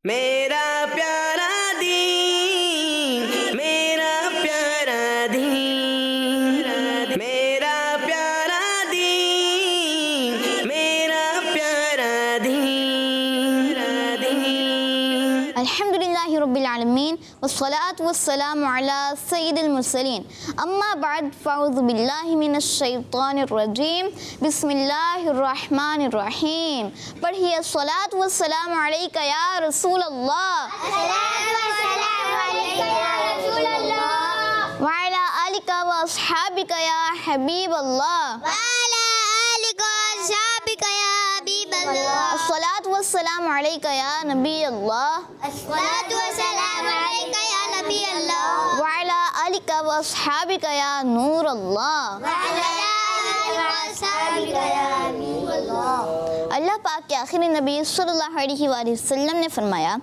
मेरा प्यारा दीन, मेरा प्यारा दीन, मेरा प्यारा दीन, मेरा प्यारा दीन। अल्हम्दुलिल्लाहि रब्बिल आलमीन वस्सलातु वस्सलामु अला सय्यिदिल मुरसलीन अम्मा बाद फ़अऊज़ु बिल्लाहि मिनश शैतानिर रजीम बिस्मिल्लाहिर रहमानिर रहीम। पढ़िए अस्सलातु वस्सलामु अलैका या रसूल अल्लाह व अला आलिका व अस्हाबिका या हबीब अल्लाह। अस्सलातु वस्सलामु अलैका या नबी अल्लाह व अला आलिका व अस्हाबिका या नूर अल्लाह। अल्लाह पाक के आखिरी नबी सल्लल्लाहु अलैहि वसल्लम ने फरमाया,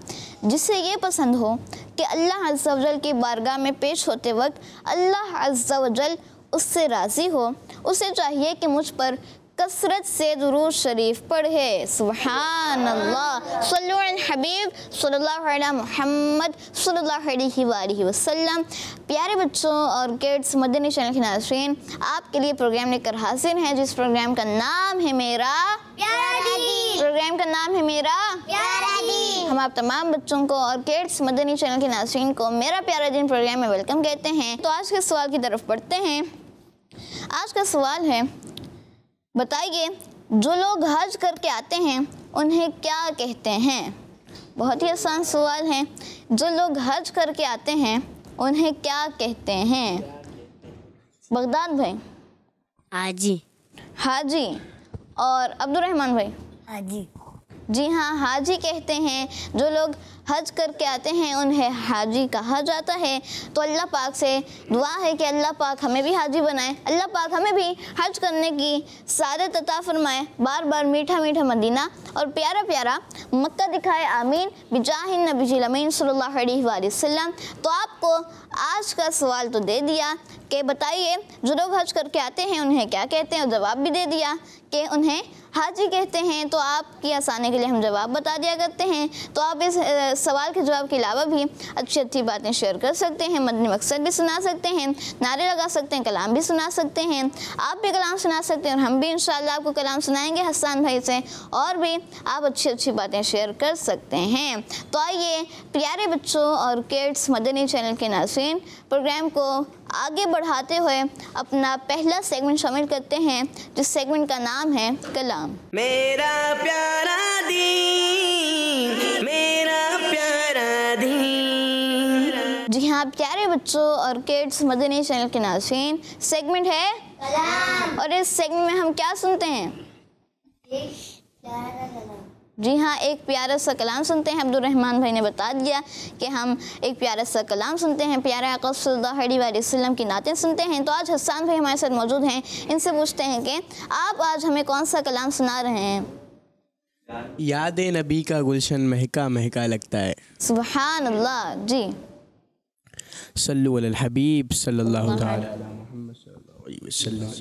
जिसे ये पसंद हो कि अल्लाह अज़्ज़ा वजल की बारगाह में पेश होते वक्त अल्लाह अज़्ज़ा वजल उससे राज़ी हो, उसे चाहिए कि मुझ पर कसरत से दुरूद शरीफ पढ़े। सुभान अल्लाह। सल्लु अला हबीब सल्लल्लाहु अलैहि मुहम्मद सल्लल्लाहु अलैहि वसल्लम। प्यारे बच्चों और किड्स, मदनी चैनल के नाज़रीन, आपके लिए प्रोग्राम लेकर हाजिर हैं जिस प्रोग्राम का नाम है मेरा प्यारा दीन। प्रोग्राम का नाम है मेरा प्यारा दीन। हम आप तमाम बच्चों को और किड्स मदनी चैनल के नाज़रीन को मेरा प्यारा दीन प्रोग्राम में वेलकम कहते हैं। तो आज के सवाल की तरफ बढ़ते हैं। आज का सवाल है, बताइए जो लोग हज करके आते हैं उन्हें क्या कहते हैं। बहुत ही आसान सवाल है, जो लोग हज करके आते हैं उन्हें क्या कहते हैं। बगदाद भाई हाजी। हाजी। और अब्दुर्रहमान भाई हाजी। जी हाँ, हाजी कहते हैं। जो लोग हज करके आते हैं उन्हें हाजी कहा जाता है। तो अल्लाह पाक से दुआ है कि अल्लाह पाक हमें भी हाजी बनाए, अल्लाह पाक हमें भी हज करने की सादत अता फरमाए, बार बार मीठा मीठा मदीना और प्यारा प्यारा मक्का दिखाए। आमीन बिजाहिन नबीजिल अमीन सल्लल्लाहु अलैहि वसल्लम। तो आपको आज का सवाल तो दे दिया कि बताइए जो लोग हज करके आते हैं उन्हें क्या कहते हैं, और जवाब भी दे दिया कि उन्हें हाजी कहते हैं। तो आपकी आसानी के लिए हम जवाब बता दिया करते हैं। तो आप इस सवाल के जवाब के अलावा भी अच्छी अच्छी बातें शेयर कर सकते हैं, मदनी मकसद भी सुना सकते हैं, नारे लगा सकते हैं, कलाम भी सुना सकते हैं। आप भी कलाम सुना सकते हैं और हम भी इंशाअल्लाह आपको कलाम सुनाएंगे हसन भाई से, और भी आप अच्छी अच्छी बातें शेयर कर सकते हैं। तो आइए प्यारे बच्चों और किड्स मदनी चैनल के नाज़रीन, प्रोग्राम को आगे बढ़ाते हुए अपना पहला सेगमेंट शामिल करते हैं, जिस सेगमेंट का नाम है कलाम। मेरा प्यारा दीन, मेरा प्यारा दीन। जी हाँ प्यारे बच्चों और किड्स मदनी चैनल के नाज़रीन, सेगमेंट है कलाम। और इस सेगमेंट में हम क्या सुनते हैं? जी हाँ, एक प्यारा सा कलाम सुनते हैं। अब्दुर्रहमान भाई ने बता दिया कि हम एक प्यारा सा कलाम सुनते हैं, प्यारे आका सल्लल्लाहु अलैहि वसल्लम की नातें सुनते हैं। तो आज हसन भाई हमारे साथ मौजूद हैं, इनसे पूछते हैं कि आप आज हमें कौन सा कलाम सुना रहे हैं। याद नबी का गुलशन महका महका लगता है। सुभान अल्लाह। जी सल्लु अलल हबीब सल्लल्लाहु तआला अला मुहम्मद सल्लल्लाहु अलैहि वसल्लम।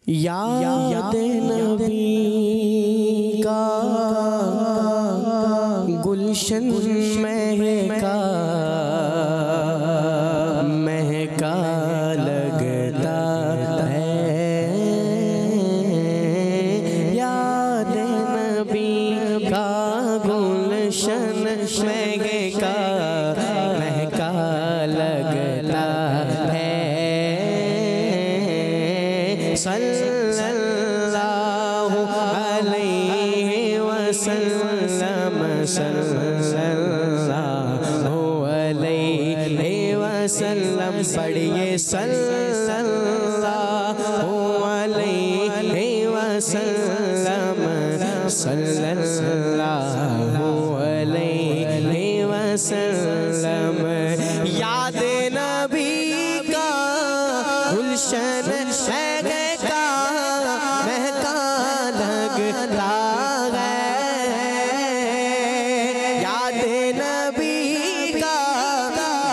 याद नबी का गुलशन महका महका लगता है। याद नबी का गुलशन महका महका लगता है। सल्लल्लाहु अलैहि वसल्लम सल्लल्लाहु अलैहि वसल्लम। पढ़िए सल्लल्लाहु अलैहि वसल्लम सल्लल्लाहु अलैहि वसल्लम। याद नबी का गुलशन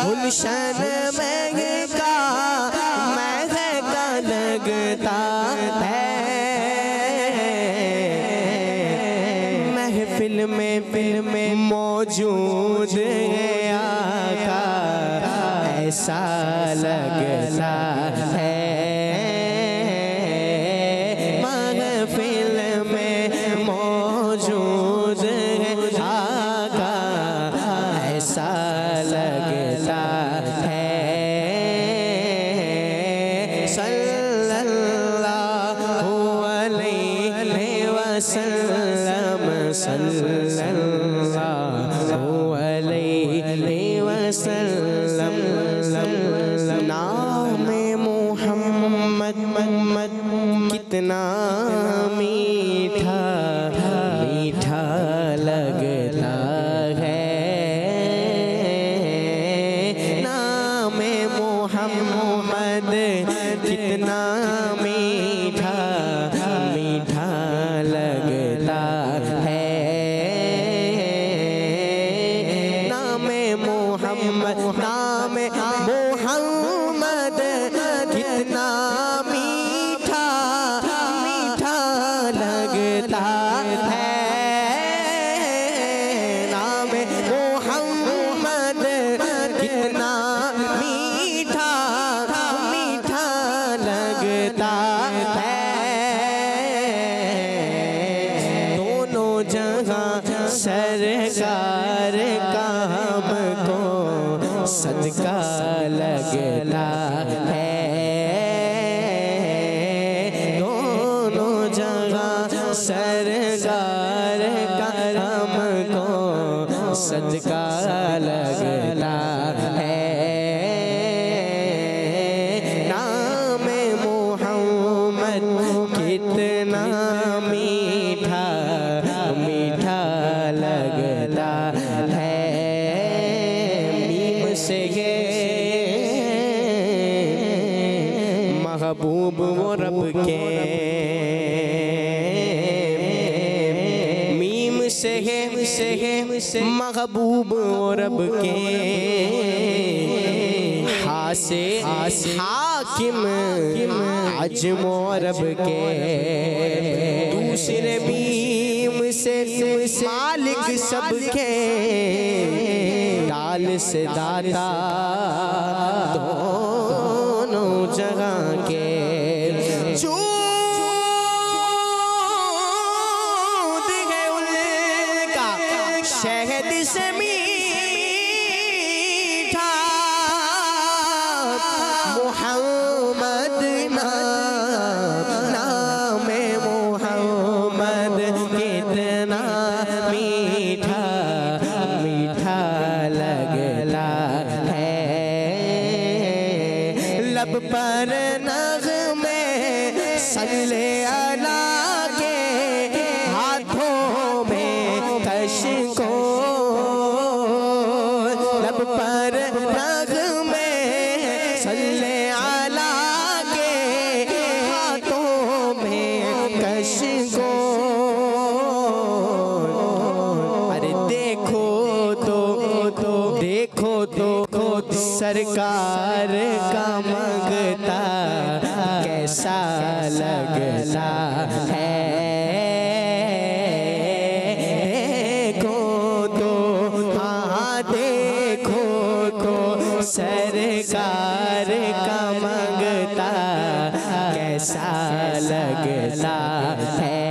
गुलशन महका महका लगता है। महफिल में मौजूद है आका, ऐसा लगता है। महफिल में मौजूद है आका, ऐसा लगता है। सल्लल्लाहु अलैहि वसल्लम, सल्लल्लाहु अलैहि वसल्लम। नाम मोहम्मद कितना मीठा मीठा लगता है। नाम मोहम्मद कितना मीठा मीठा लगता है। नाम मोहम्मद कितना मीठा मीठा लगता है। नाम मोहम्मद कितना मीठा मीठा लगता है। दोनों जहां सरकार का हमको सदका लगता है। दोनों जगह सरकार का हमको सदका लगता है। नाम मोहम्मद कितना मीठा मीठा लगता है। मीम से महबूब वो रब के, मीम से महबूब वो रब के, हासे हाकिम अजम रब के। दूसरे मीम से मालिक सबके, दाल से दाता दोनों जगह के। जूद है उनका शहद से मीठा, मोहम्मद नाम मोहम्मद कितना मीठा मीठा लगता है। लब पर नग़मे सल्ले अला के, हाथों में कशको। लब पर नग़मे सल्ले अला के, हाथों में कशको। अरे देखो तो सरकार का मंगता कैसा लगता है। देखो तो सरकार का मंगता कैसा लगता है।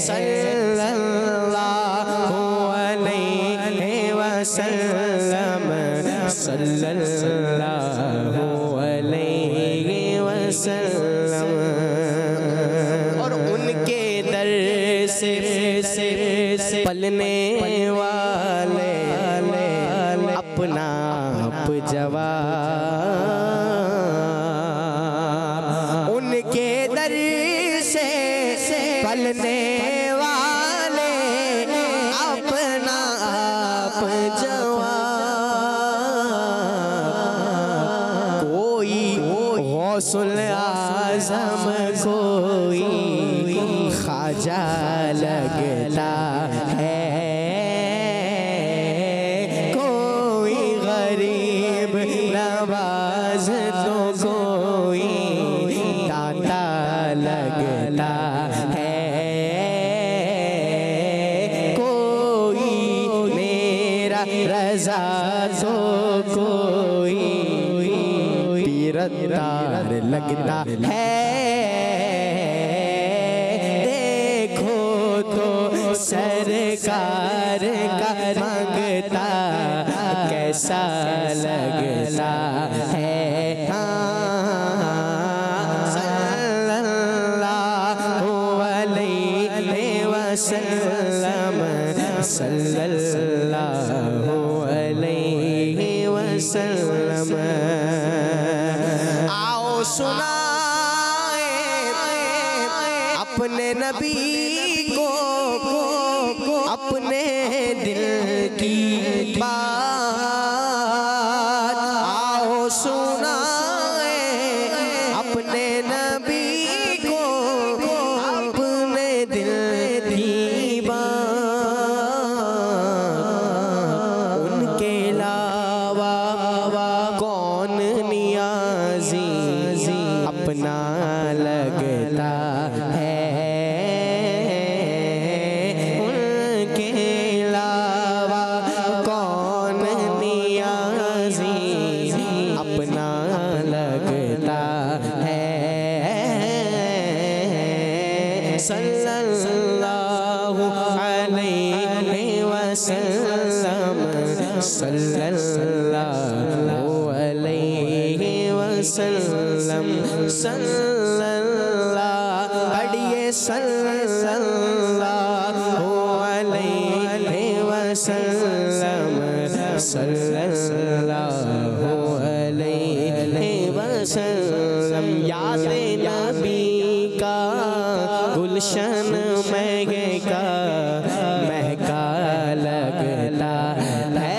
सल्लल्लाहु अलैहि वसल्लम, सल्लल्लाहु अलैहि वसल्लम। और उनके दर से पलने वाले अपना आप जवाब। उनके दर से पलने वाले अपना आप जवाब। कोई गौसुल आज़म कोई ख्वाजा लगता है। कोई गरीब नवाज तो कोई दाता लगता है। रज़ा तो कोई पीरदार लगता है। देखो तो सरकार का मांगता कैसा लगता है। सल्लल्लाहु अलैहि वसल्लम। आओ सुनाए अपने नबी को अपने दिल की बात। आओ सुनाए अपने नबी को अपने दिल की अपना लगता है। उनके अलावा कौन नियाज़ी अपना लगता है। सल्लल्लाहु अलैहि वसल्लम सल्लल्लाहु अलैहि वसल्लम। सल्लल्लाहु पढ़िए सल्लल्लाहु अलैहि वसल्लम सल्लल्लाहु अलैहि वसल्लम। याद नबी का गुलशन महका महका लगता है।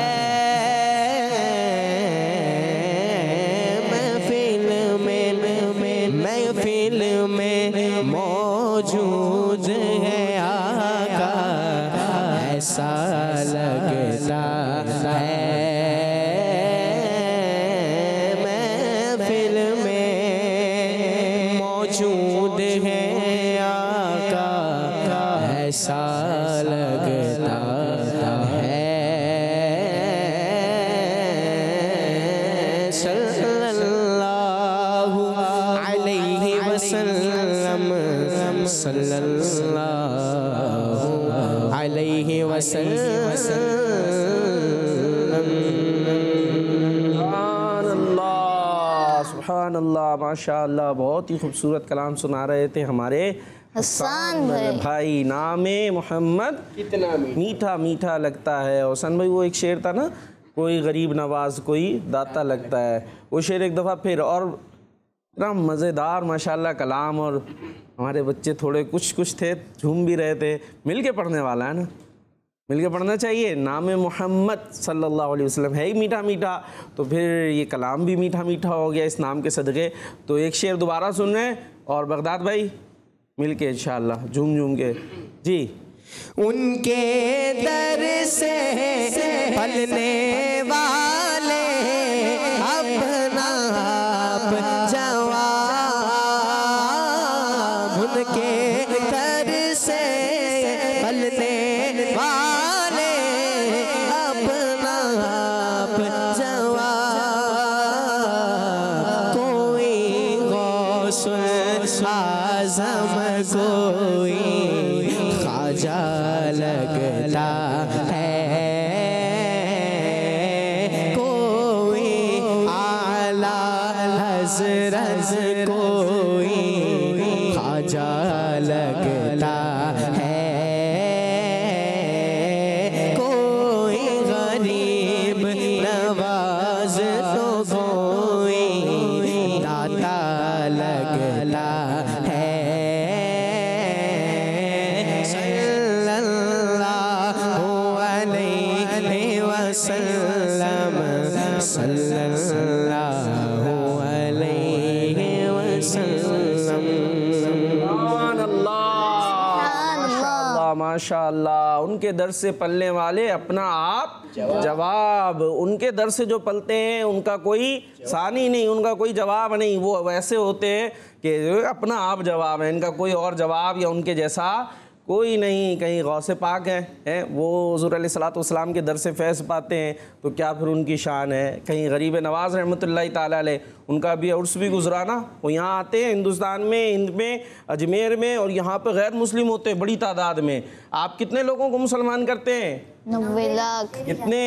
महफिल में मौजूद है आका ऐसा लगता है। महफिल में मौजूद है आका ऐसा लगता है। सल्लल्लाहु अलैहि वसल्लम सल्लल्लाहु अलैहि वसल्लम। सुभान अल्लाह माशाअल्लाह। बहुत ही खूबसूरत कलाम सुना रहे थे हमारे हसन भाई। नामे मोहम्मद कितना मीठा मीठा लगता है। और हसन भाई वो एक शेर था ना, कोई गरीब नवाज कोई दाता लगता है। वो शेर एक दफ़ा फिर और इतना मज़ेदार माशाल्लाह कलाम। और हमारे बच्चे थोड़े कुछ थे, झूम भी रहे थे। मिल के पढ़ने वाला है ना, मिल के पढ़ना चाहिए। नाम मोहम्मद सल्लल्लाहु अलैहि वसल्लम है ही मीठा मीठा, तो फिर ये कलाम भी मीठा मीठा हो गया इस नाम के सदक़े। तो एक शेर दोबारा सुन रहे हैं और बगदाद भाई मिल के इंशाअल्लाह झूम झूम के जी। उनके दर से पलने वाले अपना आप जवाब। उनके दर से पलने वाले अपना आप जवाब। कोई गौसुल आज़म कोई ख्वाजा लगता है। कोई आला हज़रत कोई ख्वाजा लगता है। कोई गरीब नवाज तो कोई दाता लगता है। सल्लल्लाहु अलैहि वसल्लम सल्लल्लाहु अलैहि वसल्लम। माशाअल्लाह माशाअल्लाह। उनके दर से पलने वाले अपना आप जवाब। उनके दर से जो पलते हैं उनका कोई सानी नहीं, उनका कोई जवाब नहीं। वो वैसे होते हैं कि अपना आप जवाब है, इनका कोई और जवाब या उनके जैसा कोई नहीं, कहीं गौसे पाक हैं वो हुज़ूर अलैहिस्सलातु वस्सलाम के दर से फैज़ पाते हैं तो क्या फिर उनकी शान है। कहीं गरीब नवाज़ रहमतुल्लाहि ताला अलैह, उनका भी उर्स भी गुजरा ना, वो यहाँ आते हैं हिंदुस्तान में, हिंद में, अजमेर में, और यहाँ पे गैर मुस्लिम होते हैं बड़ी तादाद में। आप कितने लोगों को मुसलमान करते हैं? 90 लाख। कितने?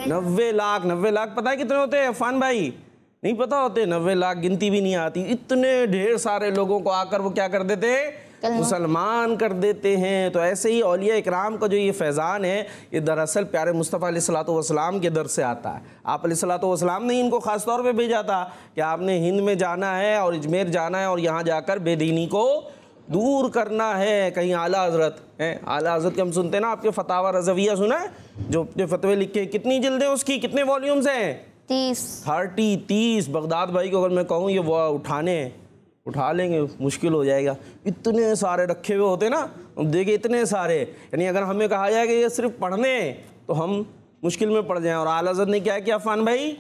90 लाख। 90 लाख पता है कितने होते हैं अफान भाई? नहीं पता होते? 90 लाख गिनती भी नहीं आती। इतने ढेर सारे लोगों को आकर वो क्या कर देते हैं? मुसलमान कर देते हैं। तो ऐसे ही औलिया इकराम का जो ये फैज़ान है, ये दरअसल प्यारे मुस्तफ़ा अलैहिस्सलातु वस्सलाम के दर से आता है। आप अलैहिस्सलातु वस्सलाम ने इनको ख़ास तौर पे भेजा था कि आपने हिंद में जाना है और अजमेर जाना है और यहाँ जाकर बेदीनी को दूर करना है। कहीं आला हज़रत हैं, आला हज़रत के हम सुनते हैं ना, आपके फतावा रज़विया सुना है जो अपने फतवे लिखे, कितनी जिल्दें उसकी, कितने वॉल्यूम्स हैं? 30। बगदाद भाई को अगर मैं कहूँ ये वो उठा लेंगे, मुश्किल हो जाएगा। इतने सारे रखे हुए होते ना, देखिए इतने सारे, यानी अगर हमें कहा जाए कि ये सिर्फ पढ़ने तो हम मुश्किल में पड़ जाएं। और आला हज़रत ने क्या किया अफ़ान भाई?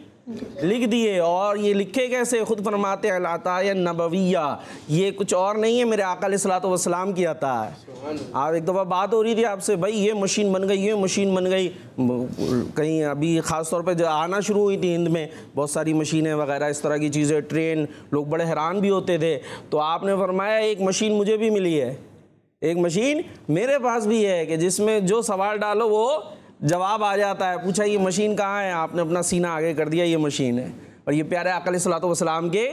लिख दिए। और ये लिखे कैसे? खुद फरमाते हैं अताया नबविया, ये कुछ और नहीं है, मेरे आका अलैहिस्सलातु वस्सलाम की अता है। आप एक दफ़ा बात हो रही थी आपसे, भाई ये मशीन बन गई, ये मशीन बन गई। कहीं अभी ख़ास तौर पे जो आना शुरू हुई थी हिंद में बहुत सारी मशीनें वगैरह इस तरह की चीज़ें, ट्रेन, लोग बड़े हैरान भी होते थे। तो आपने फरमाया एक मशीन मुझे भी मिली है, एक मशीन मेरे पास भी है कि जिसमें जो सवाल डालो वो जवाब आ जाता है। पूछा ये मशीन कहाँ है? आपने अपना सीना आगे कर दिया, ये मशीन है। और ये प्यारे आका अलैहिस्सलातु वस्सलाम के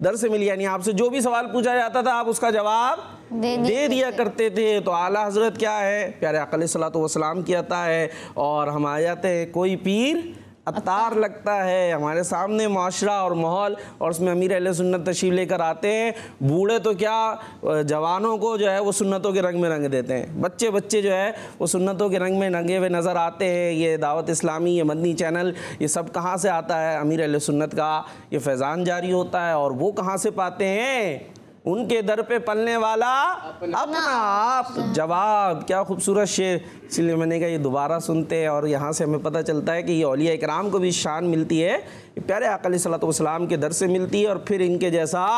दर से मिली, यानी आपसे जो भी सवाल पूछा जाता था आप उसका जवाब दे दिया करते थे। तो आला हज़रत क्या है? प्यारे आका अलैहिस्सलातु वस्सलाम की अता है। और हम आ जाते हैं, कोई पीर अत्तार लगता है। हमारे सामने माशरा और माहौल, और उसमें अमीर अहले सुन्नत तशरीफ़ लेकर आते हैं। बूढ़े तो क्या, जवानों को जो है वो सुन्नतों के रंग में रंग देते हैं। बच्चे जो है वो सुन्नतों के रंग में रंगे हुए नज़र आते हैं। ये दावत इस्लामी, ये मदनी चैनल, ये सब कहाँ से आता है? अमीर अहले सुन्नत का ये फैज़ान जारी होता है। और वो कहाँ से पाते हैं? उनके दर पे पलने वाला अपना आप। जवाब, क्या खूबसूरत शेर। इसलिए मैंने कहा ये दोबारा सुनते हैं और यहाँ से हमें पता चलता है कि ये औलिया इकराम को भी शान मिलती है, ये प्यारे आका अलैहिस्सलातु वस्सलाम के दर से मिलती है। और फिर इनके जैसा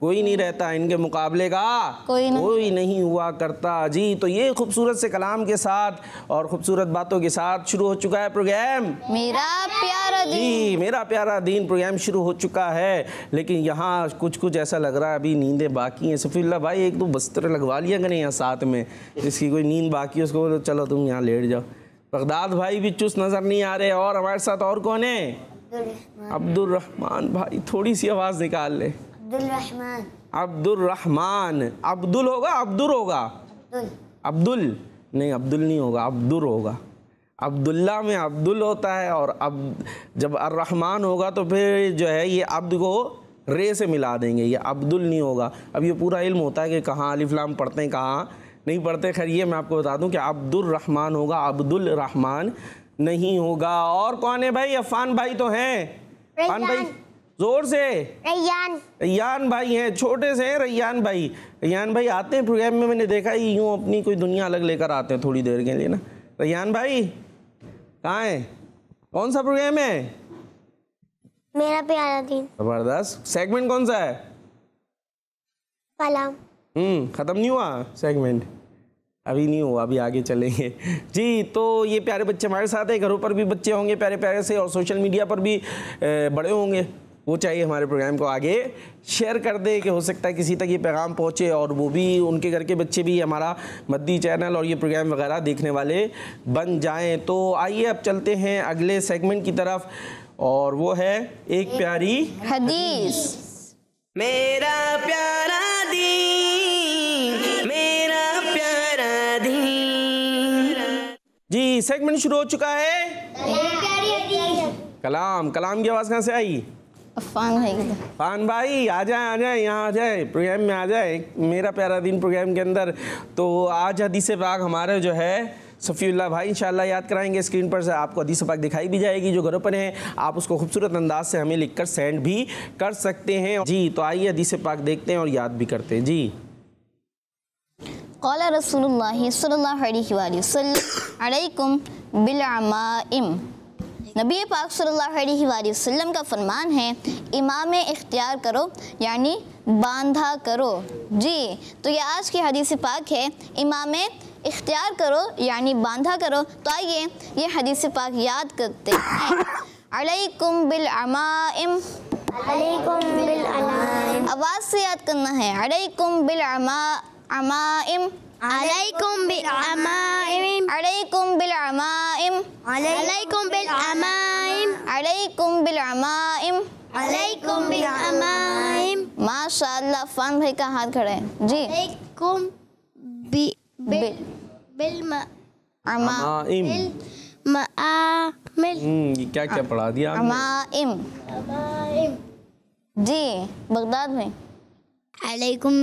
कोई नहीं रहता, इनके मुकाबले का कोई नहीं हुआ करता। जी, तो ये खूबसूरत से कलाम के साथ और खूबसूरत बातों के साथ शुरू हो चुका है प्रोग्राम मेरा प्यारा दीन। जी, मेरा प्यारा दीन प्रोग्राम शुरू हो चुका है। लेकिन यहाँ कुछ ऐसा लग रहा है अभी नींदें बाकी हैं। सफ़ीउल्लाह भाई एक दो बस्तर लगवा लिया करें यहाँ साथ में, जिसकी कोई नींद बाकी है उसको बोलो चलो तुम यहाँ लेट जाओ। बगदाद भाई भी चुस्त नज़र नहीं आ रहे। और हमारे साथ और कौन है? अब्दुल रहमान भाई, थोड़ी सी आवाज़ निकाल ले। अब्दुल रहमान। अब्दुल होगा, अब्दुल होगा, अब्दुल नहीं, अब्दुल नहीं होगा, अब्दुल होगा। अब्दुल्ला में अब्दुल होता है, और अब जब अर्रहमान होगा तो फिर जो है ये अब्द को रे से मिला देंगे, ये अब्दुल नहीं होगा। अब ये पूरा इल्म होता है कि कहाँ अलिफ लाम पढ़ते हैं, कहाँ नहीं पढ़ते। खैर ये मैं आपको बता दूं कि अब्दुल रहमान होगा, अब्दुल रहमान नहीं होगा। और कौन है भाई? अफ़ान भाई तो हैं। अफ़ान भाई जोर से। रैयान भाई हैं, छोटे से हैं रैयान भाई। रैयान भाई आते हैं प्रोग्राम में, मैंने देखा ही यूँ अपनी कोई दुनिया अलग लेकर आते हैं थोड़ी देर के लिए ना। रैयान भाई कहाँ हैं? कौन सा प्रोग्राम है? मेरा प्यारा दीन। जबरदस्त। सेगमेंट कौन सा है? कलाम। ख़त्म नहीं हुआ सेगमेंट? अभी नहीं हुआ, अभी आगे चलेंगे जी। तो ये प्यारे बच्चे हमारे साथ हैं, घरों पर भी बच्चे होंगे प्यारे प्यारे से, और सोशल मीडिया पर भी बड़े होंगे। वो चाहिए हमारे प्रोग्राम को आगे शेयर कर दे कि हो सकता है किसी तक ये पैगाम पहुँचे और वो भी, उनके घर के बच्चे भी हमारा मद्दी चैनल और ये प्रोग्राम वगैरह देखने वाले बन जाएं। तो आइए अब चलते हैं अगले सेगमेंट की तरफ, और वो है एक प्यारी हदीस। मेरा प्यारा दीन, मेरा प्यारा दीन। जी, सेगमेंट शुरू हो चुका है। कलाम की आवाज़ कहाँ से आई? अफ़ान भाई आ जाए यहाँ आ जाए, प्रोग्राम में आ जाए, मेरा प्यारा दीन प्रोग्राम के अंदर। तो आज हदीस पाक हमारे जो है सफ़ीउल्लाह भाई इंशाल्लाह याद कराएंगे। स्क्रीन पर से आपको हदीस पाक दिखाई भी जाएगी, जो घरों पर हैं आप उसको खूबसूरत अंदाज से हमें लिखकर सेंड भी कर सकते हैं जी। तो आइए हदीस पाक देखते हैं और याद भी करते हैं जी। क़ाला रसूलुल्लाह सल्लल्लाहु अलैहि वसल्लम अलैकुम बिल अमाइम। नबी पाक सल्लल्लाहु अलैहि वसल्लम का फरमान है, इमाम इख्तियार करो यानी बांधा करो। जी, तो ये आज की हदीस पाक है, इमाम इख्तियार करो यानी बांधा करो। तो आइए ये हदीस पाक याद करते हैं। अलैकुम बिल अमाइम, अलैकुम बिल अनाइम, आवाज़ से याद करना है। अलैकुम बिल अमाइम, अलैकुम बिल अमाइम, अलैकुम बिल अमाइम, अलैकुम बिल अमाइम, अलैकुम बिल अमाइम। अलैकुम बिल अमाइम, माशाअल्लाह, फान भाई का हाथ खड़ा है। जी, अलैकुम बिल बिल बिल अमा आइम। मामिल, ये क्या क्या पढ़ा दिया आपने? अमाइम। अमाइम, जी, बगदाद में अलैकुम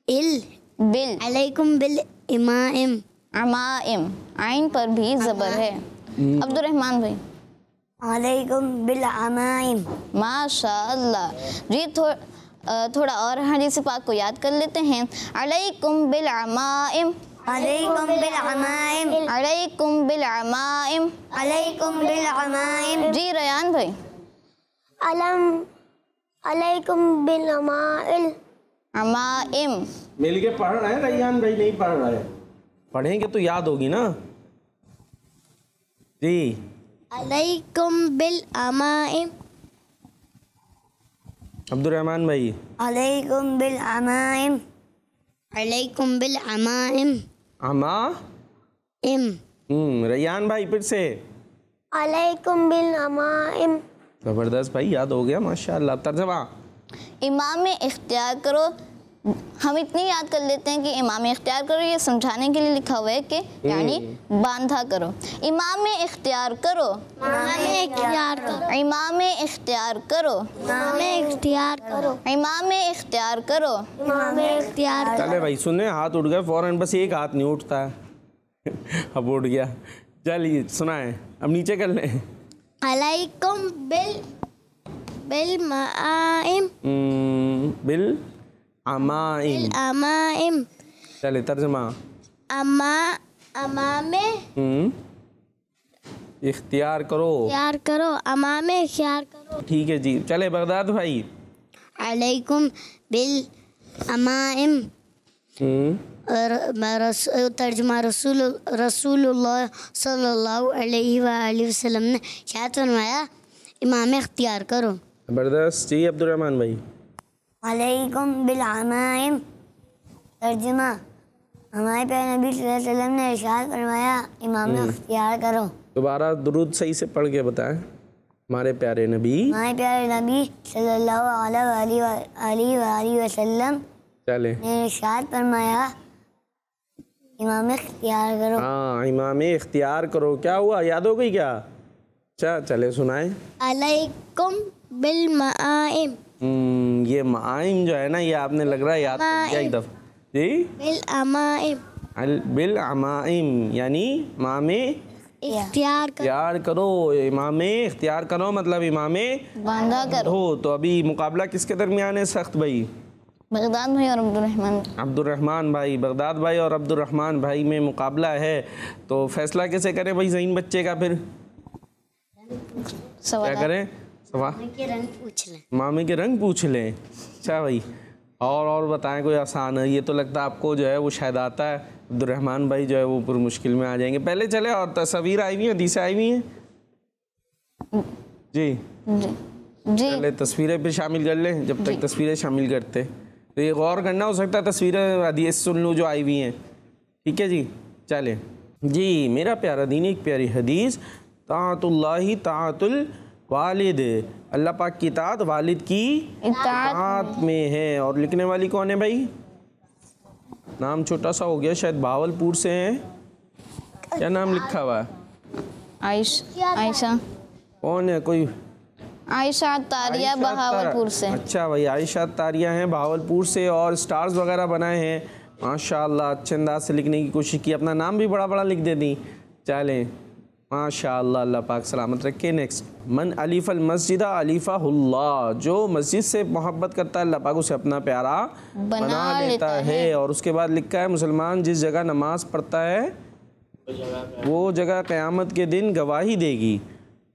इल, बिल अलैकुम बिल इमाइम, अमाइम, आइन पर भी ज़बर है। अब्दुर्रहमान भाई, अलैकुम बिल अमाइम, माशाअल्लाह। जी, थोड़ा और हदीस पाक को याद कर लेते हैं। अलैकुम बिल अमाइम, अलैकुम बिल अमाइम, अलैकुम बिल अमाइम। अलैकुम बिल अमाइम, जी, रयान भाई, अलैकुम बिल अमाइल, अमाइम। मिल के पढ़ रहे हैं, रैयान भाई नहीं पढ़ रहे हैं। पढ़ेंगे तो याद होगी ना। जी, अलैकुम बिल अमाइम, अब्दुर्रहमान भाई। अलैकुम बिल अमाइम, अलैकुम बिल अमाइम, अमा इम, रैयान भाई फिर से। अलैकुम बिल अमाइम, जबरदस्त भाई, याद हो गया माशाअल्लाह। तर्जमा। इमाम इख्तियार करो, हम इतनी याद कर लेते हैं कि इमाम इख्तियार करो ये समझाने के लिए लिखा हुआ है कि यानी बांधा करो। इमाम इख्तियार करो, इमाम इख्तियार करो, इमाम इख्तियार करो, इमाम इख्तियार करो, इमाम इख्तियार करो। इमाम इख्तियार करो। चले भाई, सुने, हाथ उठ गए फौरन, बस एक हाथ नहीं उठता है। अब उठ गया। चलिए सुनाए, अब नीचे कर लें। अलैकुम बिल बिल माइम, बिल अमाइम। अमाइम, चले तर्जमा। अमामे इख्तियार करो। इख्तियार करो, अमामे इख्तियार करो। ठीक है जी, चले बगदाद भाई। अलैकुम बिल अमाइम, तर्जुमा रसूलुल्लाह सल्लल्लाहु अलैहि वसल्लम ने शायद फरमाया, इमाम इख्तियार करो। जबरदस्त जी, अब्दुर्रहमान भाई। अलैकुम बिल अमाइम, तर्जुमा हमारे प्यारे नबी सल्लल्लाहु अलैहि वसल्लम ने इरशाद फरमाया, इमाम इख्तियार करो। दोबारा दुरूद सही से पढ़ के बताएं। हमारे प्यारे नबी, हमारे प्यारे नबी सल्लल्लाहु अलैहि वसल्लम चले। ने इरशाद फरमाया, इमाम इख्तियार करो। हाँ, इमाम इख्तियार करो। क्या हुआ, याद हो गई क्या? अच्छा, चले सुनाए। अलैकुम बिल माइम, ये माइम जो है ना, ये आपने लग रहा है याद कर लिया एक दफा। जी, बिल अमाइम, बिल अमाइम यानी इमामे इख्तियार करो। इख्तियार करो। इमामे इख्तियार करो मतलब इमामे बांधा करो। हो। तो अभी मुकाबला किसके दरमियान है सख्त भाई? बगदाद भाई और अब्दुर्रहमान। अब्दुर्रहमान भाई, बगदाद भाई और अब्दुर्रहमान भाई में मुकाबला है। तो फैसला कैसे करें भाई ज़हीन बच्चे का? फिर क्या करें? सवाल के रंग पूछ लें। मामे के रंग पूछ लें। अच्छा भाई, और बताएं कोई आसान है। ये तो लगता है आपको जो है वो शायद आता है। अब्दुर्रहमान भाई जो है वो पूरी मुश्किल में आ जाएंगे। पहले चले, और तस्वीर आई हुई है, हदीसें आई हुई हैं जी। जी, पहले तस्वीरें फिर शामिल कर लें। जब तक तस्वीरें शामिल करते तो ये गौर करना, हो सकता है तस्वीरें हदीस सुन लूँ जो आई हुई हैं। ठीक है जी, चले जी। मेरा प्यारा दीन, एक प्यारी हदीस, ताअतुल्लाहि ताअतुल वालिद, अल्लाह पाक की इताअत वालिद की इताअत में है। और लिखने वाली कौन है भाई? नाम छोटा सा हो गया, शायद भावलपुर से हैं। क्या नाम लिखा हुआ है? आयशा। कौन है? कोई आयशा तारिया, बहावलपुर से। अच्छा भाई, आयशा तारिया हैं भावलपुर से, और स्टार्स वगैरह बनाए हैं माशाल्लाह। अच्छे अंदाज से लिखने की कोशिश की, अपना नाम भी बड़ा बड़ा लिख देती। चलें माशाल्लाह, अल्लाह पाक सलामत रखे। नेक्स्ट, मन अलीफ़ल मस्जिदा अलीफ़ाहुल्लाह, जो मस्जिद से मोहब्बत करता है अल्लाह पाक उसे अपना प्यारा बना लेता है। और उसके बाद लिखा है, मुसलमान जिस जगह नमाज पढ़ता है वो जगह क़यामत के दिन गवाही देगी।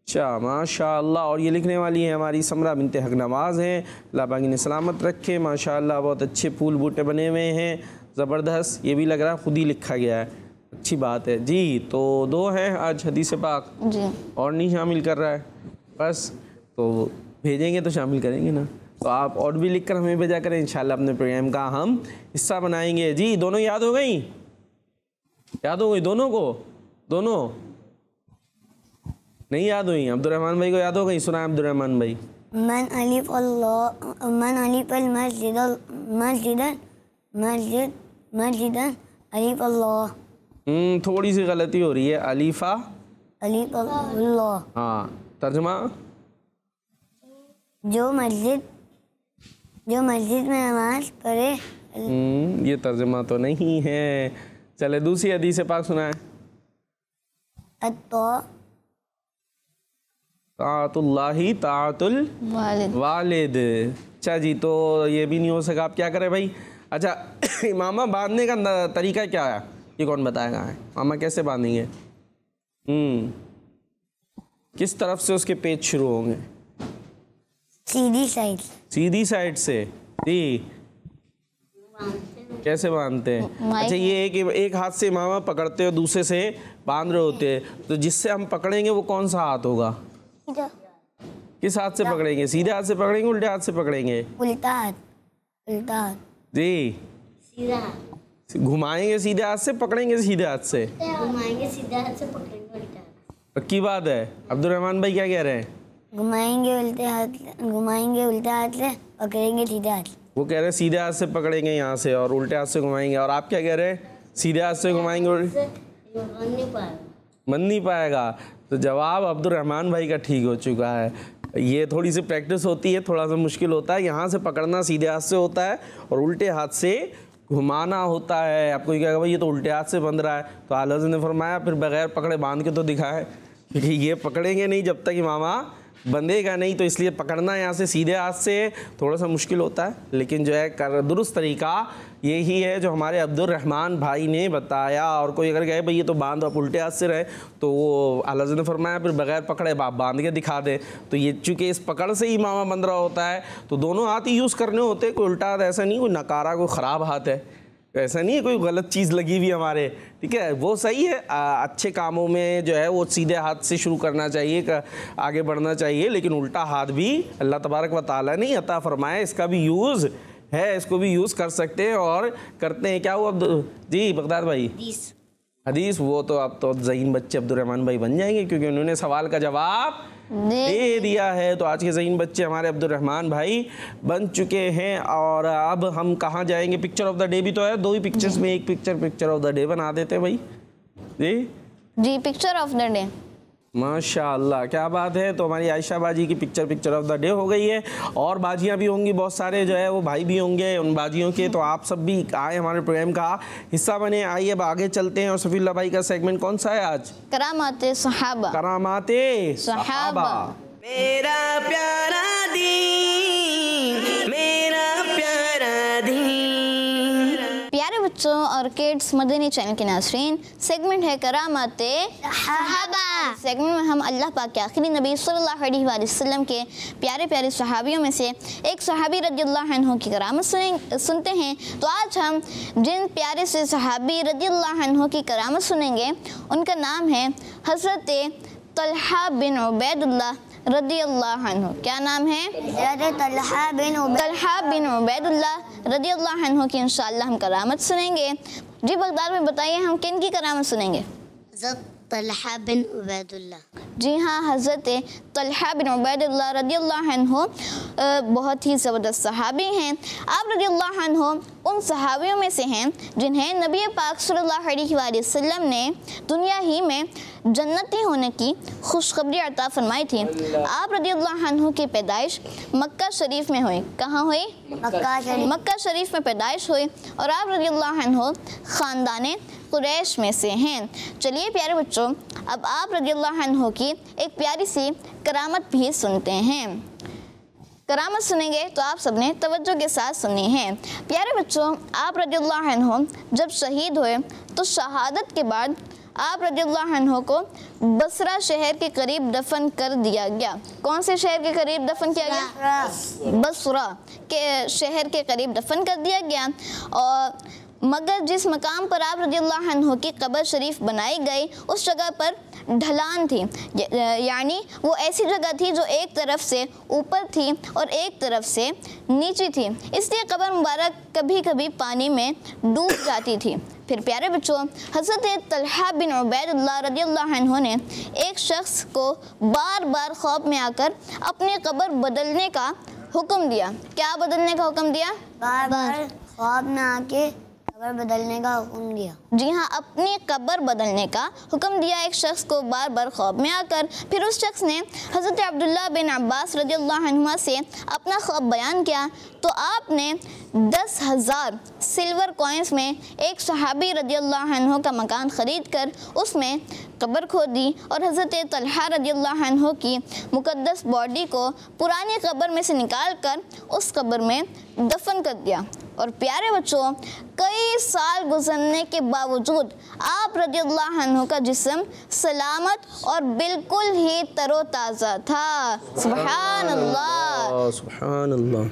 अच्छा माशाअल्लाह। और ये लिखने वाली है हमारी समरा बिनते हक नवाज़ हैं, अल्लाह पाक इन्हें सलामत रखे। माशाअल्लाह बहुत अच्छे फूल बूटे बने हुए हैं, ज़बरदस्त। ये भी लग रहा है खुद ही लिखा गया है, अच्छी बात है जी। तो 2 हैं आज हदीस पाक जी। और नहीं शामिल कर रहा है बस, तो भेजेंगे तो शामिल करेंगे ना। तो आप और भी लिख कर हमें भेजा करें, इंशाल्लाह अपने प्रोग्राम का हम हिस्सा बनाएंगे जी। दोनों याद हो गई? याद हो गई दोनों को? दोनों नहीं याद हुई? अब्दुर्रहमान भाई को याद हो गई? सुना अब्दुर्रहमान भाई। मन अलिफ अल्लाह मन अलिफ अल मस्जिद मस्जिद मस्जिद मस्जिद अलिफ अल्लाह। थोड़ी सी गलती हो रही है, अलीफा अलिफ अल्लाह। हाँ, तर्जमा जो मस्जिद में नमाज पढ़े। ये तर्जमा तो नहीं है। चले दूसरी हदीस पाक सुनाए। ताअतुल्लाहि ताअतुल वालिद। अच्छा जी, तो ये भी नहीं हो सका, आप क्या करें भाई? अच्छा इमामा बांधने का तरीका क्या है, ये कौन बताएगा? है मामा कैसे बांधेंगे? किस तरफ से उसके पेच शुरू होंगे? सीधी साइड। सीधी साइड से जी। कैसे बांधते हैं? अच्छा, ये एक हाथ से इमामा पकड़ते हो, दूसरे से बांध रहे होते हैं, तो जिससे हम पकड़ेंगे वो कौन सा हाथ होगा? किस हाथ से पकड़ेंगे? सीधे हाथ से पकड़ेंगे, उल्टे हाथ से पकड़ेंगे? उल्टा हाथ। उल्टा हाथ जी। सीधा हाथ। घुमाएंगे सीधे हाथ से, पकड़ेंगे सीधे हाथ से? घुमाएंगे सीधे हाथ से, पकड़ेंगे उल्टा हाथ। पक्की बात है? अब्दुर्रहमान भाई क्या कह रहे हैं? घुमाएंगे उल्टे हाथ से, पकड़ेंगे सीधे हाथ। वो कह रहे हैं सीधे हाथ से पकड़ेंगे यहाँ से और उल्टे हाथ से घुमाएंगे। और आप क्या कह रहे हैं? सीधे हाथ से घुमाएंगे। मन नहीं पाएगा। तो जवाब अब्दुर्रहमान भाई का ठीक हो चुका है। ये थोड़ी सी प्रैक्टिस होती है, थोड़ा सा मुश्किल होता है। यहाँ से पकड़ना सीधे हाथ से होता है और उल्टे हाथ से घुमाना होता है। आपको क्या कहा भाई ये तो उल्टे हाथ से बंध रहा है, तो आला हज़रत ने फरमाया फिर बगैर पकड़े बांध के तो दिखाए, क्योंकि ये पकड़ेंगे नहीं जब तक इमामा बंधेगा नहीं। तो इसलिए पकड़ना यहाँ से सीधे हाथ से थोड़ा सा मुश्किल होता है, लेकिन जो है दुरुस्त तरीका यही है जो हमारे अब्दुर्रहमान भाई ने बताया। और कोई अगर कहे भाई ये तो बांध आप उल्टे हाथ से रहे, तो वो आला हज़रत ने फरमाया फिर बगैर पकड़े आप बांध के दिखा दे। तो ये चूँकि इस पकड़ से ही इमामा बंध रहा होता है, तो दोनों हाथ ही यूज़ करने होते हैं। कोई उल्टा हाथ ऐसा नहीं, कोई नकारा कोई ख़राब हाथ है, ऐसा नहीं है कोई गलत चीज़ लगी हुई हमारे, ठीक है, वो सही है। अच्छे कामों में जो है वो सीधे हाथ से शुरू करना चाहिए, आगे बढ़ना चाहिए। लेकिन उल्टा हाथ भी अल्लाह तबारक व तआला ने अता फरमाया, इसका भी यूज़ है, इसको भी यूज़ कर सकते हैं और करते हैं। क्या हुआ जी बगदाद भाई? हदीस वो तो अब तो ज़हीन बच्चे अब्दुर्रहमान भाई बन जाएंगे, क्योंकि उन्होंने सवाल का जवाब दे दिया है। तो आज के ज़हीन बच्चे हमारे अब्दुर्रहमान भाई बन चुके हैं। और अब हम कहाँ जाएंगे? पिक्चर ऑफ द डे भी तो है, 2 ही पिक्चर्स में एक पिक्चर ऑफ द डे बना देते हैं भाई जी। पिक्चर ऑफ द डे माशाअल्लाह, क्या बात है। तो हमारी आयशा बाजी की पिक्चर ऑफ द डे हो गई है। और बाजियाँ भी होंगी, बहुत सारे जो है वो भाई भी होंगे उन बाजियों के। तो आप सब भी आए हमारे प्रोग्राम का हिस्सा बने। आइए अब आगे चलते हैं। और सफ़ीउल्लाह भाई का सेगमेंट कौन सा है आज? करामाते सहाबा। करामाते सहाबा। मेरा प्यारा दीन, मेरा प्यारा दीन। प्यारे बच्चों और किड्स, मदनी चैनल के नाज़रीन, सेगमेंट है करामाते सहाबा। सेगमेंट में हम अल्लाह पाक के आखिरी नबी सल्लल्लाहु अलैहि वसल्लम के प्यारे प्यारे सहाबियों में से एक सहाबी रज़ियल्लाहु अन्हु की करामत सुनते हैं। तो आज हम जिन प्यारे से सहाबी रज़ियल्लाहु अन्हु की करामत सुनेंगे उनका नाम है हज़रत तलहा बिन उबैदुल्लाह रज़ियल्लाहु अन्हु। क्या नाम है? तलहा बिन उबैदुल्लाह रज़ियल्लाहु अन्हु की इंशाअल्लाह हम करामत सुनेंगे। जी बगदाद में बताइए हम किन की करामत सुनेंगे? तलहा बिन उबैदुल्लाह। जी हाँ, हज़रत तलहा बिन उबैदुल्लाह रज़ियल्लाहु अन्हु बहुत ही ज़बरदस्त सहाबी हैं। आप रज़ियल्लाहु अन्हु उन सहाबियों में से हैं जिन्हें नबी पाक सल्लल्लाहु अलैहि वसल्लम ने दुनिया ही में जन्नती होने की खुशखबरी अता फरमाई थी। आप रज़ियल्लाहु अन्हु की पैदाइश मक्का शरीफ में हुई। कहाँ हुई? मक्का शरीफ में पैदाइश हुई। और आप रज़ियल्लाहु अन्हु ख़ानदान कुरैश में से हैं। चलिए प्यारे बच्चों, अब आप रज़ियल्लाहु अन्हु की एक प्यारी सी करामत भी सुनते हैं। करामत सुनेंगे तो आप सबने तवज्जो के साथ सुननी है। प्यारे बच्चों, आप रज़ियल्लाहु अन्हु जब शहीद हुए तो शहादत के बाद आप रज़ियल्लाहु अन्हु को बसरा शहर के करीब दफन कर दिया गया। कौन से शहर के करीब दफन किया गया? बसरा के शहर के करीब दफन कर दिया गया। और मगर जिस मकाम पर आप रज़ियल्लाहु अन्हु की कब्र शरीफ बनाई गई उस जगह पर ढलान थी, यानी वो ऐसी जगह थी जो एक तरफ से ऊपर थी और एक तरफ से नीचे थी, इसलिए कब्र मुबारक कभी कभी पानी में डूब जाती थी। फिर प्यारे बच्चों, हज़रत तलहा बिन उबैदुल्लाह रज़ियल्लाहु अन्हु ने एक शख्स को बार बार ख्वाब में आकर अपनी कब्र बदलने का हुक्म दिया। क्या बदलने का हुक्म दिया? बार बार ख्वाब में आके कब्र बदलने का हुक्म दिया। जी हाँ, अपनी कब्र बदलने का हुक्म दिया एक शख्स को बार बार ख्वाब में आकर। फिर उस शख्स ने हज़रत अब्दुल्लाह बिन अब्बास रज़ियल्लाहु अन्हुमा से अपना ख्वाब बयान किया तो आपने 10,000 सिल्वर कॉइन्स में एक सहाबी रज़ियल्लाहु अन्हु का मकान ख़रीद कर उसमें कब्र खोदी और हज़रत तलहा रज़ियल्लाहु अन्हु की मुक़द्दस बॉडी को पुरानी कब्र में से निकाल कर उस कब्र में दफन कर दिया। और प्यारे बच्चों, कई साल गुजरने के बावजूद आप रज़ियल्लाहु अन्हु का जिस्म सलामत और बिल्कुल ही तरोताज़ा था। सुभान अल्लाह, सुभान अल्लाह।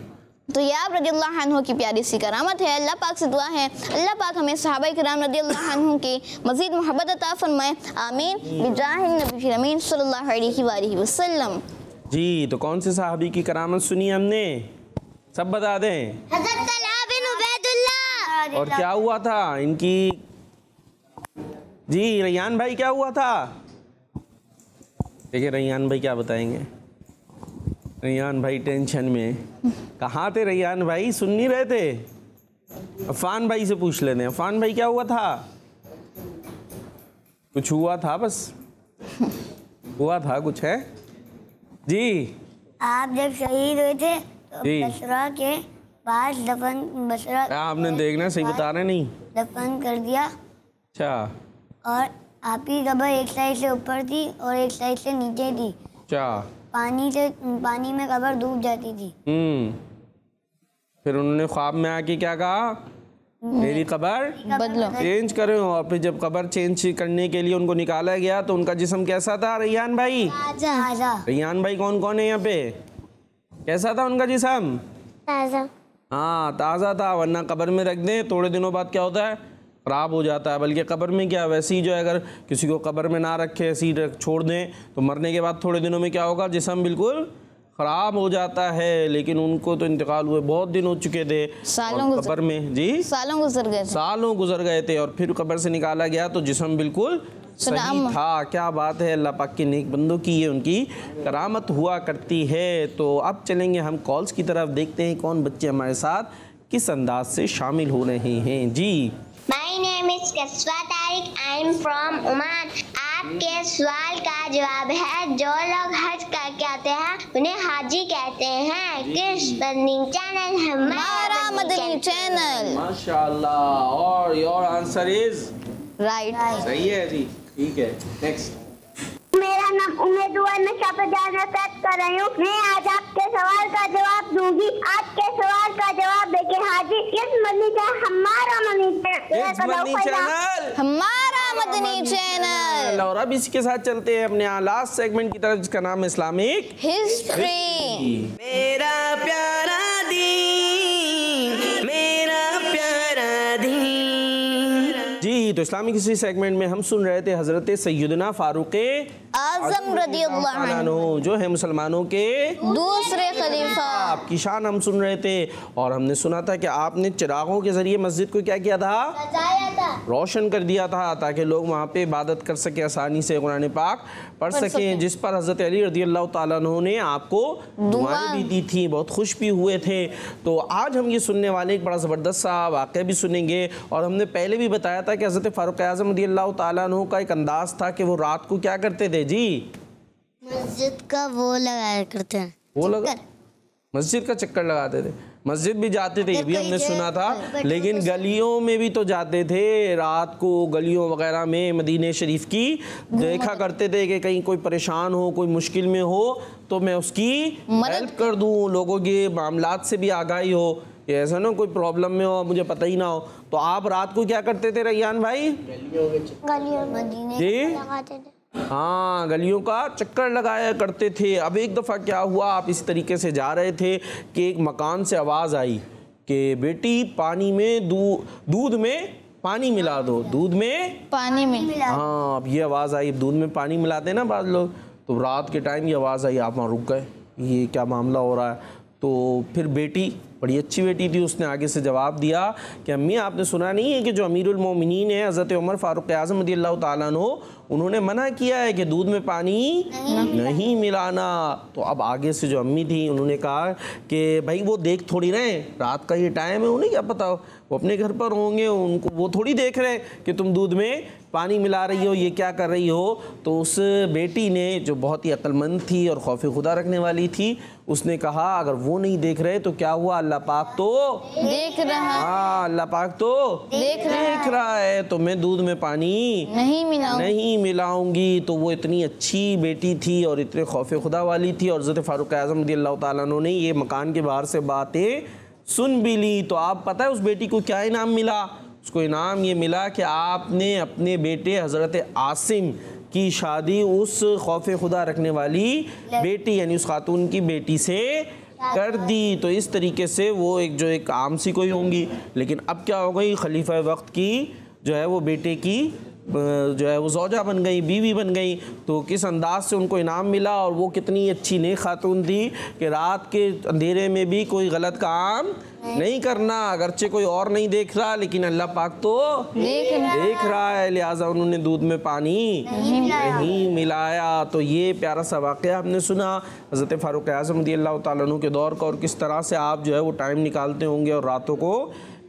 तो ये आप रज़ियल्लाहु अन्हु की प्यारी सी करामत है। अल्लाह पाक से दुआ है अल्लाह पाक हमें सहाबा किराम रज़ियल्लाहु अन्हु की मज़ीद मोहब्बत अता फरमाए। आमीन बिजाहिन नबी अमीन सल्लल्लाहु अलैहि वसल्लम। जी, तो कौन से सहाबी की करामत सुनी हमने? सब बता दें। हज़रत तलहा बिन उबैदुल्लाह। और क्या हुआ था इनकी? जी, रैयान भाई क्या हुआ था? देखिए रैयान भाई क्या बताएंगे। रैयान भाई टेंशन में। कहाँ थे रैयान भाई? सुन नहीं रहे थे? अफान भाई से पूछ लेते हैं। अफान भाई क्या हुआ था? कुछ हुआ था, बस हुआ था कुछ, है जी? आप जब शहीद हुए थे तो जी। बसरा के पास बसरा आपने देखना सही बता रहे नहीं। दफन कर दिया। अच्छा और आपकी कब्र एक साइड से ऊपर थी और एक साइड से नीचे थी। अच्छा। पानी में कब्र डूब जाती थी। फिर उन्होंने ख्वाब में आके क्या कहा? मेरी कब्र बदलो, चेंज करें। और फिर जब कब्र चेंज करने के लिए उनको निकाला गया तो उनका जिस्म कैसा था रैयान भाई? ताज़ा। रैयान भाई कौन कौन है यहाँ पे? कैसा था उनका जिस्म? ताज़ा। हाँ, ताज़ा था। वरना कब्र में रख दें थोड़े दिनों बाद क्या होता है? ख़राब हो जाता है। बल्कि कब्र में क्या, वैसे ही जो है अगर किसी को कब्र में ना रखे ऐसे ही छोड़ दें तो मरने के बाद थोड़े दिनों में क्या होगा? जिस्म बिल्कुल ख़राब हो जाता है। लेकिन उनको तो इंतकाल हुए बहुत दिन हो चुके थे, सालों कब्र में। जी, सालों गुजर गए थे। सालों गुजर गए थे और फिर कब्र से निकाला गया तो जिस्म बिल्कुल सही था। क्या बात है, अल्लाह पाक के नेक बंदों की ये उनकी करामत हुआ करती है। तो अब चलेंगे हम कॉल्स की तरफ, देखते हैं कौन बच्चे हमारे साथ किस अंदाज से शामिल हो रहे हैं। जी, My name is Kaswa Tariq. I am from Oman. आपके सवाल का जवाब है, जो लोग हज करके आते हैं उन्हें हाजी कहते हैं। किस मदनी चैनल? हमारा मदनी चैनल। माशाअल्लाह। और योर आंसर इज राइट। सही है जी, ठीक है। नेक्स्ट। मेरा नाम उम्मीद हुआ, मैं शाहजहां से कर रही हूँ। मैं आज आपके सवाल का जवाब दूंगी। आपके सवाल का जवाब देखे हाजी। किस मदनी चैनल? हमारा मदनी चैनल। हमारा मदनी चैनल। और अब इसी के साथ चलते हैं अपने लास्ट सेगमेंट की तरफ, जिसका नाम है इस्लामिक हिस्ट्री। मेरा प्यारा दीन, मेरा प्यारा दीन। जी, तो इस्लामिक हिस्ट्री सेगमेंट में हम सुन रहे थे हजरत सैयदना फारूक आज़म रज़ियल्लाहु अन्हु, जो है मुसलमानों के दूसरे खलीफा। आपकी शान हम सुन रहे थे। और हमने सुना था कि आपने चिरागों के जरिए मस्जिद को क्या किया था? रोशन कर दिया था, ताकि लोग वहाँ पे इबादत कर सके, आसानी से कुरान पाक पढ़ सकें, जिस पर हज़रत अली रज़ियल्लाहु ताला अन्हु ने आपको दुआएं भी दी थी, बहुत खुश भी हुए थे। तो आज हम ये सुनने वाले एक बड़ा ज़बरदस्त सा वाक़या भी सुनेंगे। और हमने पहले भी बताया था कि हज़रत फ़ारूक आज़म रज़ियल्लाहु ताला अन्हु का एक अंदाज़ था कि वो रात को क्या करते थे? जी, मस्जिद का वो लगाया करते हैं, वो लगा मस्जिद का चक्कर लगाते थे। मस्जिद भी जाते थे, ये भी हमने सुना था, लेकिन गलियों में भी तो जाते थे। रात को गलियों वगैरह में मदीने शरीफ की देखा करते थे कि कहीं कोई परेशान हो, कोई मुश्किल में हो तो मैं उसकी हेल्प कर दूं, लोगों के मामलात से भी आगाही हो। ये ऐसा ना कोई प्रॉब्लम में हो मुझे पता ही ना हो। तो आप रात को क्या करते थे रैयान भाई? गलियों मदीने जी लगाते थे। हाँ, गलियों का चक्कर लगाया करते थे। अब एक दफ़ा क्या हुआ, आप इस तरीके से जा रहे थे कि एक मकान से आवाज़ आई कि बेटी पानी में दूध में पानी मिला दो, दूध में पानी में। हाँ, अब ये आवाज़ आई, दूध में पानी मिलाते हैं ना बाज़ लोग, तो रात के टाइम ये आवाज़ आई, आप वहाँ रुक गए, ये क्या मामला हो रहा है। तो फिर बेटी, बड़ी अच्छी बेटी थी, उसने आगे से जवाब दिया कि अम्मी आपने सुना नहीं है कि जो अमीरुल मोमिनीन है हज़रत उमर फ़ारूक आज़म रज़ियल्लाहु ताला अन्हु, उन्होंने मना किया है कि दूध में पानी नहीं मिलाना। तो अब आगे से जो अम्मी थी उन्होंने कहा कि भाई वो देख थोड़ी रहे, रात का ये टाइम है, उन्हें क्या पता, वो अपने घर पर होंगे, उनको वो थोड़ी देख रहे हैं कि तुम दूध में पानी मिला रही हो, ये क्या कर रही हो। तो उस बेटी ने, जो बहुत ही अक्लमंद थी और खौफ खुदा रखने वाली थी, उसने कहा अगर वो नहीं देख रहे तो क्या हुआ, अल्लाह पाक तो देख रहा। हाँ, अल्लाह पाक तो देख रहा है, तो मैं दूध में पानी नहीं मिलाऊंगी। तो वो इतनी अच्छी बेटी थी और इतने खौफ खुदा वाली थी, और हज़रत फ़ारूक आज़म रज़ियल्लाहु ताला अन्हु ने ये मकान के बाहर से बातें सुन भी ली। तो आप पता है उस बेटी को क्या इनाम मिला? उसको इनाम ये मिला कि आपने अपने बेटे हज़रत आसिम की शादी उस खौफ खुदा रखने वाली बेटी यानी उस खातून की बेटी से कर दी। तो इस तरीके से वो एक आम सी कोई होंगी, लेकिन अब क्या हो गई, खलीफा वक्त की जो है वो बेटे की जो है वो ज़ौजा बन गई, बीवी बन गई। तो किस अंदाज से उनको इनाम मिला, और वो कितनी अच्छी नेक खातून थी कि रात के अंधेरे में भी कोई गलत काम नहीं करना, अगरचे कोई और नहीं देख रहा लेकिन अल्लाह पाक तो देख रहा है, लिहाजा उन्होंने दूध में पानी नहीं मिलाया। तो ये प्यारा सा वाक़या हमने सुना हज़रत फ़ारूक आज़म रज़ियल्लाहु ताला अन्हु के दौर का, और किस तरह से आप जो है वो टाइम निकालते होंगे और रातों को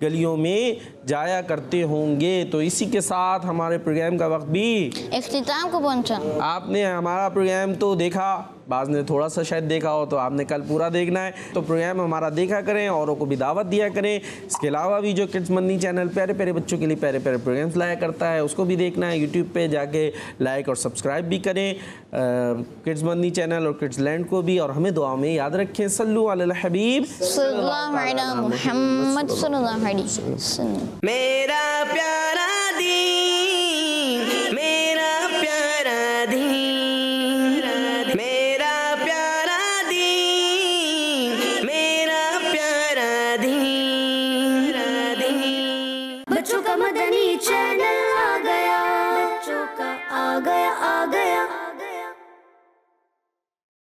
गलियों में जाया करते होंगे। तो इसी के साथ हमारे प्रोग्राम का वक्त भी इख्तिताम को पहुंचा। आपने हमारा प्रोग्राम तो देखा, बाज़ ने थोड़ा सा शायद देखा हो, तो आपने कल पूरा देखना है। तो प्रोग्राम हमारा देखा करें, औरों को भी दावत दिया करें। इसके अलावा भी जो किड्स मदनी चैनल प्यारे प्यारे बच्चों के लिए प्यारे प्यारे प्रोग्राम्स लाया करता है, उसको भी देखना है। यूट्यूब पे जाके लाइक और सब्सक्राइब भी करें किड्स मदनी चैनल और किड्स लैंड को भी, और हमें दुआ में याद रखें। सल्लु अला हबीब सल्लल्लाहु अलैहि मुहम्मद सल्लल्लाहु अलैहि वसल्लम। मेरा प्यारा